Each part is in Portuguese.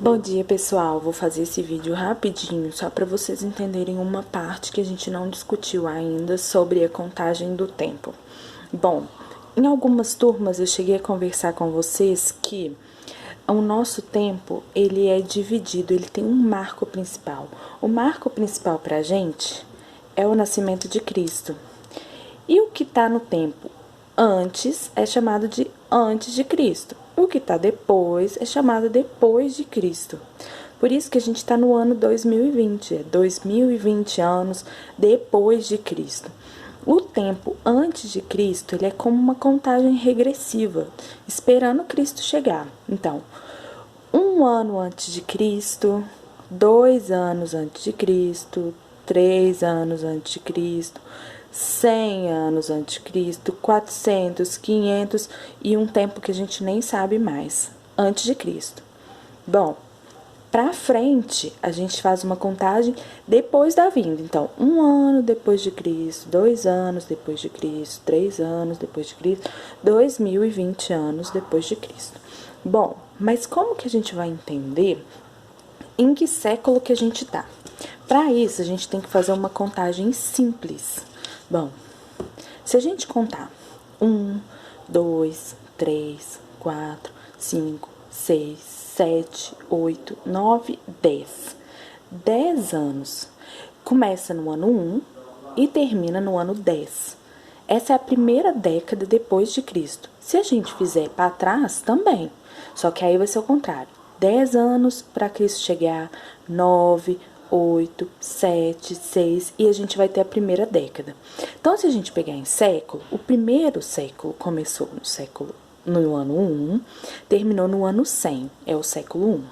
Bom dia, pessoal. Vou fazer esse vídeo rapidinho, só para vocês entenderem uma parte que a gente não discutiu ainda sobre a contagem do tempo. Bom, em algumas turmas eu cheguei a conversar com vocês que o nosso tempo, ele é dividido, ele tem um marco principal. O marco principal pra gente é o nascimento de Cristo. E o que está no tempo antes é chamado de antes de Cristo. O que está depois é chamado depois de Cristo. Por isso que a gente está no ano 2020, é 2020 anos depois de Cristo. O tempo antes de Cristo, ele é como uma contagem regressiva, esperando Cristo chegar. Então, 1 ano antes de Cristo, 2 anos antes de Cristo, 3 anos antes de Cristo, 100 anos antes de Cristo, 400, 500 e um tempo que a gente nem sabe mais, antes de Cristo. Bom, para frente, a gente faz uma contagem depois da vinda. Então, 1 ano depois de Cristo, 2 anos depois de Cristo, 3 anos depois de Cristo, 2020 anos depois de Cristo. Bom, mas como que a gente vai entender em que século que a gente tá? Para isso, a gente tem que fazer uma contagem simples. Bom, se a gente contar 1, 2, 3, 4, 5, 6, 7, 8, 9, 10. 10 anos. Começa no ano 1 e termina no ano 10. Essa é a primeira década depois de Cristo. Se a gente fizer para trás, também. Só que aí vai ser o contrário. 10 anos para Cristo chegar, 9, 8, 7, 6 e a gente vai ter a primeira década. Então, se a gente pegar em século, o primeiro século começou no ano 1, terminou no ano 100, é o século 1.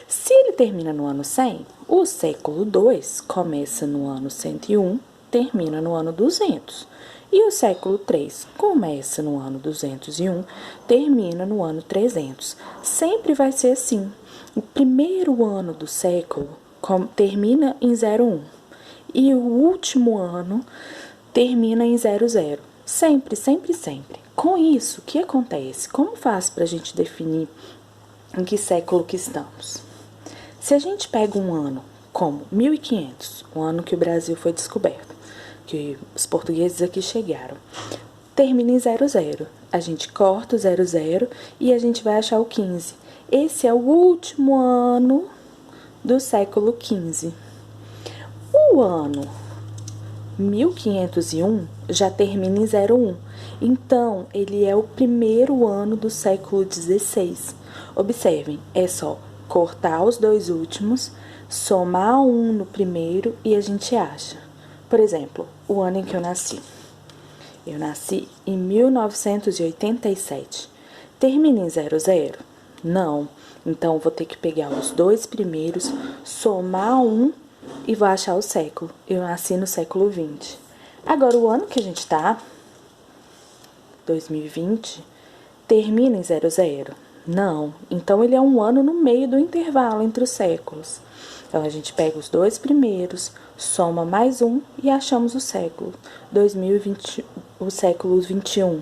Se ele termina no ano 100, o século 2 começa no ano 101, termina no ano 200. E o século 3 começa no ano 201, termina no ano 300. Sempre vai ser assim. O primeiro ano do século termina em 01 e o último ano termina em 00. Sempre, sempre, sempre. Com isso, o que acontece? Como faz para a gente definir em que século que estamos? Se a gente pega um ano como 1500, o ano que o Brasil foi descoberto, que os portugueses aqui chegaram, termina em 00. A gente corta o 00 e a gente vai achar o 15. Esse é o último ano do século 15. O ano 1501 já termina em 01. Então, ele é o primeiro ano do século 16. Observem, é só cortar os dois últimos, somar um no primeiro e a gente acha. Por exemplo, o ano em que eu nasci. Eu nasci em 1987. Termina em 00? Não. Então, vou ter que pegar os dois primeiros, somar um e vou achar o século. Eu nasci no século 20. Agora, o ano que a gente tá, 2020, termina em 00? Não. Então, ele é um ano no meio do intervalo entre os séculos. Então, a gente pega os dois primeiros, soma mais um e achamos o século. 2020, o século 21.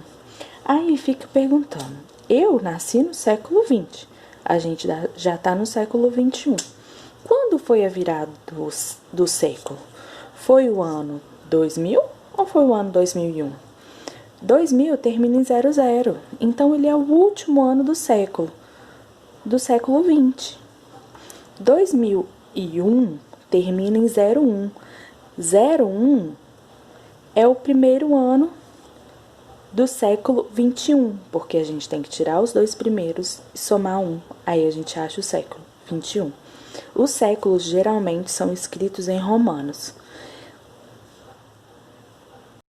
Aí fica perguntando, eu nasci no século 20, a gente já está no século 21. Quando foi a virada do século? Foi o ano 2000 ou foi o ano 2001? 2000 termina em 00, então ele é o último ano do século 20. 2001 termina em 01. 01 é o primeiro ano do século 21, porque a gente tem que tirar os dois primeiros e somar um, aí a gente acha o século 21. Os séculos geralmente são escritos em romanos.